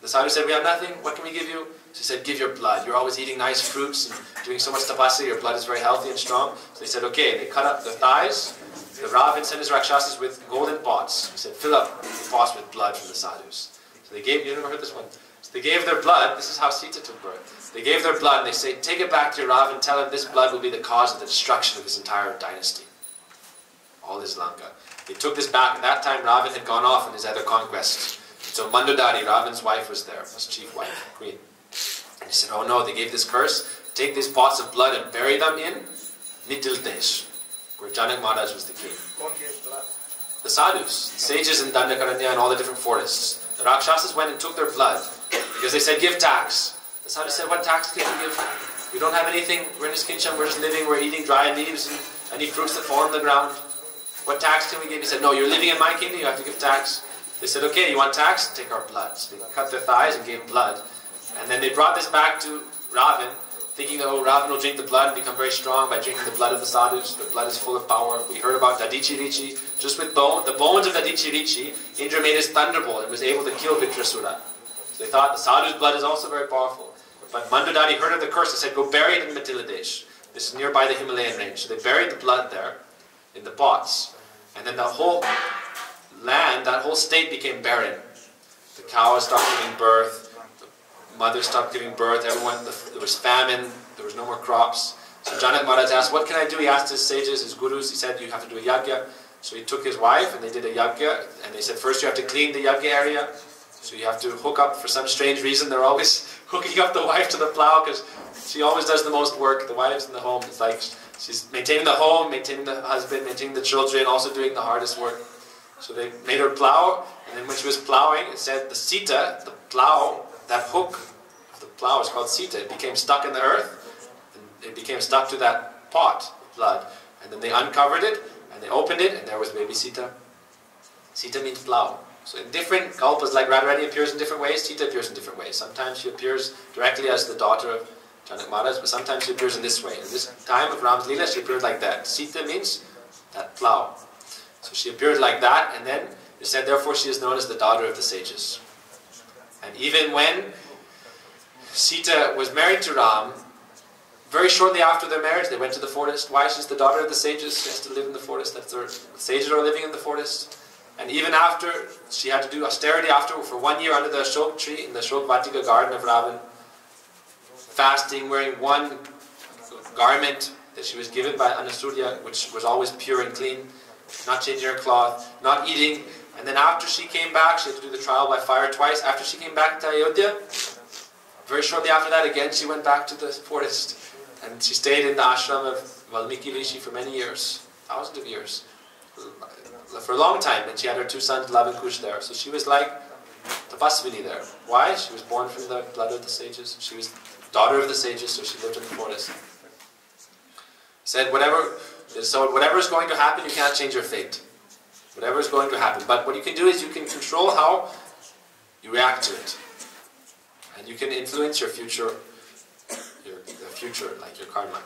The sadhus said, we have nothing, what can we give you? He She said, give your blood. You're always eating nice fruits and doing so much tapasya. Your blood is very healthy and strong. So they said, okay. They cut up the thighs. The Ravan sent his Rakshasas with golden pots. He said, fill up the pots with blood from the sadhus. So they gave, you never heard this one? So they gave their blood. This is how Sita took birth. They gave their blood and they say, take it back to your Ravan and tell him this blood will be the cause of the destruction of his entire dynasty. All his Lanka. They took this back. At that time, Ravan had gone off on his other conquests. So Mandodari, Ravan's wife, was there, was chief wife, queen. And he said, oh no, they gave this curse. Take these pots of blood and bury them in Nitil Desh, where Janak Maharaj was the king. The sadhus, the sages in Dandakaranya and all the different forests. The Rakshasas went and took their blood because they said, give tax. The sadhus said, what tax can we give? We don't have anything. We're in this kitchen, we're just living, we're eating dry leaves and any fruits that fall on the ground. What tax can we give? He said, no, you're living in my kingdom, you have to give tax. They said, okay, you want tax? Take our blood. So they cut their thighs and gave blood. And then they brought this back to Ravan, thinking that, oh, Ravan will drink the blood and become very strong by drinking the blood of the sadhus. The blood is full of power. We heard about Dadichi Richi. Just with the bones of Dadichi Richi, Indra made his thunderbolt and was able to kill Vitrasura. So they thought the sadhu's blood is also very powerful. But Mandodari heard of the curse and said, go bury it in Matiladesh. This is nearby the Himalayan range. So they buried the blood there in the pots. And then the whole land, that whole state became barren. The cows stopped giving birth. The mothers stopped giving birth. There was famine. There was no more crops. So Janak Maharaj asked, what can I do? He asked his sages, his gurus. He said, you have to do a yagya. So he took his wife and they did a yagya. And they said, first you have to clean the yagya area. So you have to hook up, for some strange reason, they're always hooking up the wife to the plow because she always does the most work. The wife's in the home. It's like she's maintaining the home, maintaining the husband, maintaining the children, also doing the hardest work. So they made her plow, and then when she was plowing, it said the Sita, the plow, that hook of the plow is called Sita. It became stuck in the earth, and it became stuck to that pot of blood. And then they uncovered it, and they opened it, and there was baby Sita. Sita means plow. So in different kalpas, like Radharani appears in different ways, Sita appears in different ways. Sometimes she appears directly as the daughter of Janak Maharaj, but sometimes she appears in this way. In this time of Ram's Leela, she appeared like that. Sita means that plow. So she appeared like that, and then it said, therefore she is known as the daughter of the sages. And even when Sita was married to Ram, very shortly after their marriage, they went to the forest. Why? She's the daughter of the sages. She has to live in the forest. That's the sages are living in the forest. And even after, she had to do austerity after, for 1 year under the Ashok tree, in the Ashok Vatika garden of Ravan. Fasting, wearing one garment that she was given by Anasurya, which was always pure and clean. Not changing her cloth, not eating. And then after she came back, she had to do the trial by fire twice. After she came back to Ayodhya, very shortly after that again, she went back to the forest. And she stayed in the ashram of Valmiki Rishi for many years, thousands of years. For a long time, and she had her 2 sons, Lav and Kush, there. So she was like Tapasvini there. Why? She was born from the blood of the sages. She was daughter of the sages, so she lived in the forest. Said whatever is going to happen, you can't change your fate. Whatever is going to happen. But what you can do is you can control how you react to it. And you can influence your future, like your karma.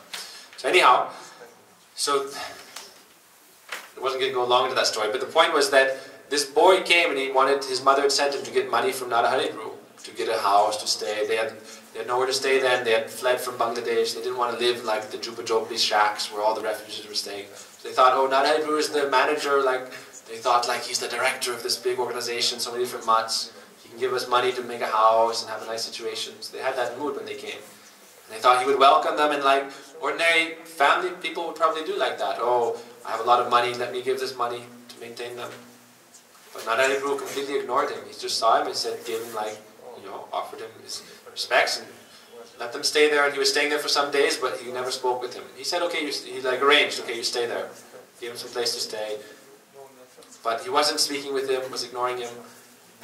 So anyhow, so I wasn't going to go long into that story, but the point was that this boy came and his mother had sent him to get money from Narahari to get a house to stay. They had nowhere to stay then. They had fled from Bangladesh. They didn't want to live like the Jupajopli shacks where all the refugees were staying. So they thought, oh, Narahari is the manager. They thought he's the director of this big organization, so many different mutts. He can give us money to make a house and have a nice situation. So they had that mood when they came. And they thought he would welcome them, and like ordinary family people would probably do like that. Oh, I have a lot of money, let me give this money to maintain them. But Narahari completely ignored him. He just saw him and said, offered him his respects and let them stay there. And he was staying there for some days, but he never spoke with him. He said, okay, he arranged, okay, you stay there. Gave him some place to stay. But he wasn't speaking with him, was ignoring him.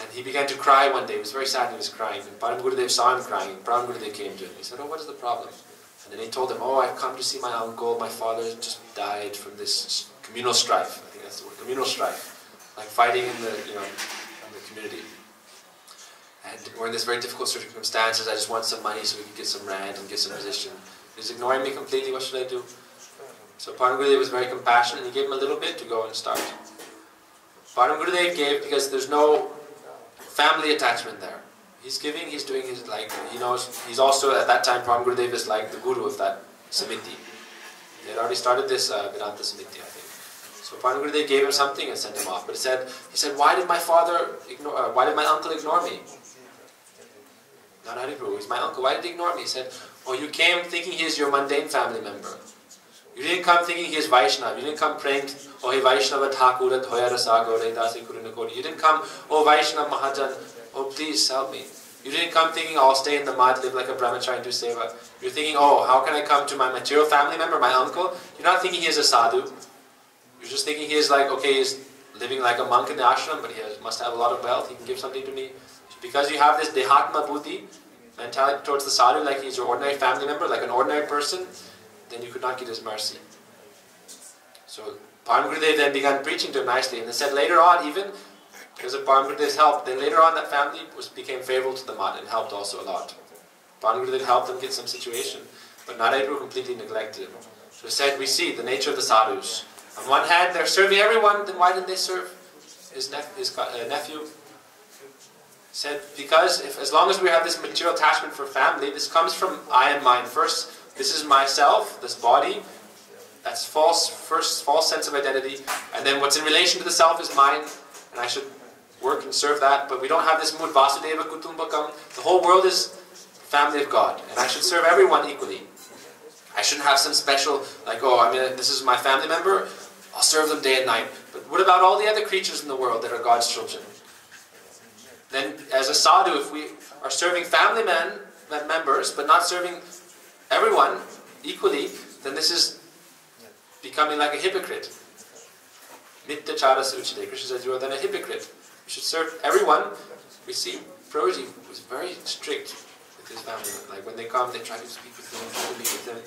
And he began to cry one day. He was very sad and he was crying. And Param Gurudev saw him crying. And Param Gurudev came to him. He said, oh, what is the problem? And then he told him, oh, I've come to see my uncle. My father just died from this communal strife. I think that's the word, communal strife. Like fighting in the community. And we're in this very difficult circumstances. I just want some money so we can get some rand and get some position. He's ignoring me completely. What should I do? So Param Gurudev was very compassionate and he gave him a little bit to go and start. Param Gurudev gave because there's no family attachment there. he's giving, he's doing his, like, he knows, he's also, at that time, Prabhu Gurudev is like the guru of that samiti. They had already started this Vedanta samiti, I think. So Prabhu Gurudev gave him something and sent him off. But he said, why did my father ignore, why did my uncle ignore me? Narahari Prabhu, he's my uncle, why did he ignore me? He said, oh, you came thinking he is your mundane family member. You didn't come thinking he is Vaishnava. You didn't come praying, oh, hey Vaishnava Thakurat Hoya Rasagore Dasi Kurunakori. You didn't come, oh, Vaishnava Mahajan, oh, please help me. You didn't come thinking, oh, I'll stay in the mud, live like a brahmachari and do seva. You're thinking, oh, how can I come to my material family member, my uncle? You're not thinking he is a sadhu. You're just thinking he is like, okay, he's living like a monk in the ashram, but he must have a lot of wealth, he can give something to me. So because you have this dehatma buddhi mentality towards the sadhu, like he's your ordinary family member, like an ordinary person, then you could not get his mercy. So Param Gurudev then began preaching to him nicely, and they said later on, even because of Param Gurudev's help, then later on that family became favorable to the mat and helped also a lot. Param Gurudev helped them get some situation, but Narahari Prabhu completely neglected him. So he said, we see the nature of the sadhus. On one hand, they're serving everyone, then why didn't they serve his nephew? He said, because as long as we have this material attachment for family, this comes from I and mine. First, this is myself, this body, that's false sense of identity, and then what's in relation to the self is mine, and I should work and serve that, but we don't have this mood, Vasudeva Kutumbakam, the whole world is family of God, and I should serve everyone equally. I shouldn't have some special, like, oh, I mean, this is my family member, I'll serve them day and night. But what about all the other creatures in the world that are God's children? Then, as a sadhu, if we are serving family members, but not serving everyone equally, then this is becoming like a hypocrite. Nitya chara suchide. Krishna says, you are then a hypocrite. You should serve everyone. We see Prabhuji was very strict with his family. Like when they come, they try to speak with them, try to meet with them.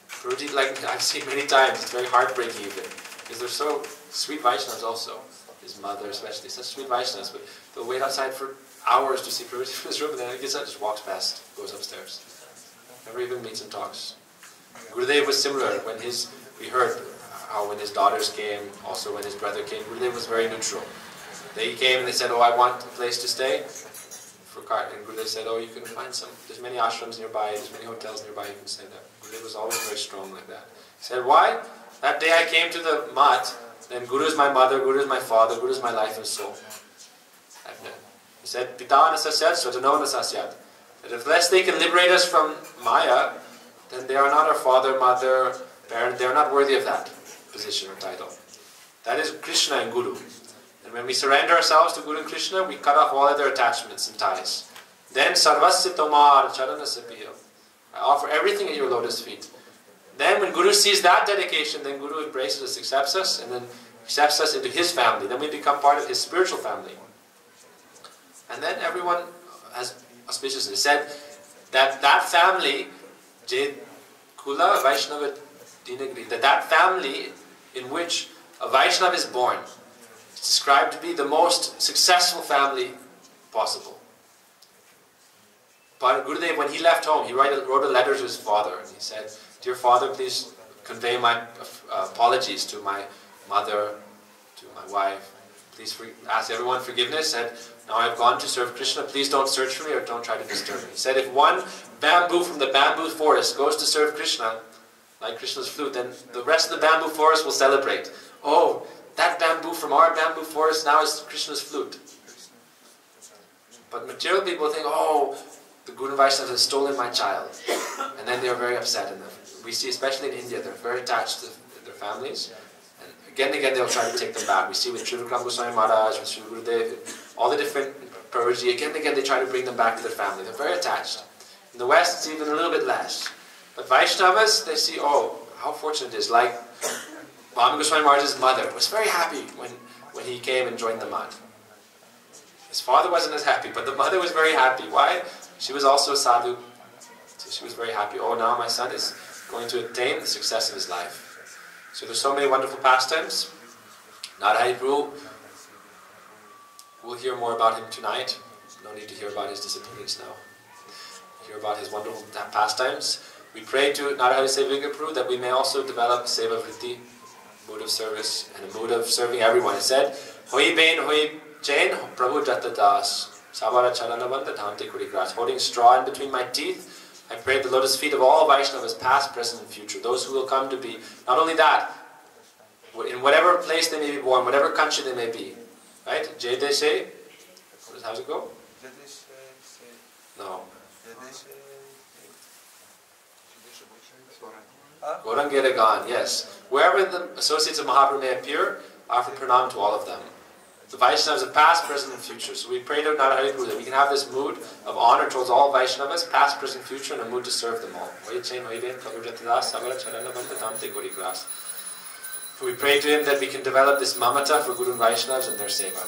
Prabhuji, like I've seen many times, it's very heartbreaking even. Because they're so sweet Vaishnavas also. His mother especially, such sweet Vaishnavas, but they'll wait outside for hours to see Prabhuji in his room, and then he gets up, just walks past, goes upstairs. Never even meets and talks. Gurudev was similar. When we heard how when his daughters came, also when his brother came, Gurudev was very neutral. They came and they said, oh, I want a place to stay. And Gurudev said, oh, you can find some. There's many ashrams nearby, there's many hotels nearby, you can stay there. Gurudev was always very strong like that. He said, why? That day I came to the mat, then Guru is my mother, Guru is my father, Guru is my life and soul. He said, Pitana sasyat, swatanona sasyat. That unless they can liberate us from Maya, then they are not our father, mother, parent, they are not worthy of that position or title. That is Krishna and Guru. And when we surrender ourselves to Guru and Krishna, we cut off all other attachments and ties. Then sarvasya tomar charanasapya. I offer everything at your lotus feet. Then when Guru sees that dedication, then Guru embraces us, accepts us, and then accepts us into his family. Then we become part of his spiritual family. And then everyone has auspiciousness. It said that family, Kula Vaishnava Dinagri, that family in which a Vaishnava is born, is described to be the most successful family possible. But Gurudev, when he left home, he wrote a letter to his father, and he said, dear father, please convey my apologies to my mother, to my wife. Please ask everyone forgiveness. Said, now I've gone to serve Krishna. Please don't search for me or don't try to disturb me. He said, if one bamboo from the bamboo forest goes to serve Krishna, like Krishna's flute, then the rest of the bamboo forest will celebrate. Oh, that bamboo from our bamboo forest now is Krishna's flute. But material people think, oh, the Guru Vaishnava has stolen my child. And then they are very upset. And we see, especially in India, they're very attached to their families. And again, they'll try to take them back. We see with Sri Vikram Goswami Maharaj, with Sri Gurudev, all the different Prabhuji, again and again they try to bring them back to their family. They're very attached. In the West, it's even a little bit less. But Vaishnavas, they see, oh, how fortunate it is. Like Bhami Goswami Maharaj's mother was very happy when he came and joined the mat. His father wasn't as happy, but the mother was very happy. Why? She was also a sadhu. So she was very happy. Oh, now my son is going to attain the success of his life. So there's so many wonderful pastimes. Narahari Prabhu, we'll hear more about him tonight. No need to hear about his disappearance now. Hear about his wonderful pastimes. We pray to Narahari Seva Prabhu that we may also develop Seva Vritti, mood of service, and a mood of serving everyone. It said, Hoi Ben Hoi Jain Prabhu Jata Das. Sabara Charanavanda Dhamte Kurigras. Holding straw in between my teeth, I pray at the lotus feet of all Vaishnavas, past, present, and future. Those who will come to be. Not only that, in whatever place they may be born, whatever country they may be. Right? Jai Deshe. How's it go? No. Gaurangiragan, yes. Wherever the associates of Mahaprabhu may appear, offer pranam to all of them. The Vaishnavas of past, present, and future. So we pray to Narahari Guru that we can have this mood of honor towards all Vaishnavas, past, present, future, and a mood to serve them all. We pray to him that we can develop this mamata for Guru and Vaishnavas and their seva.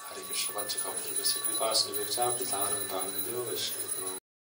Hare Krishna.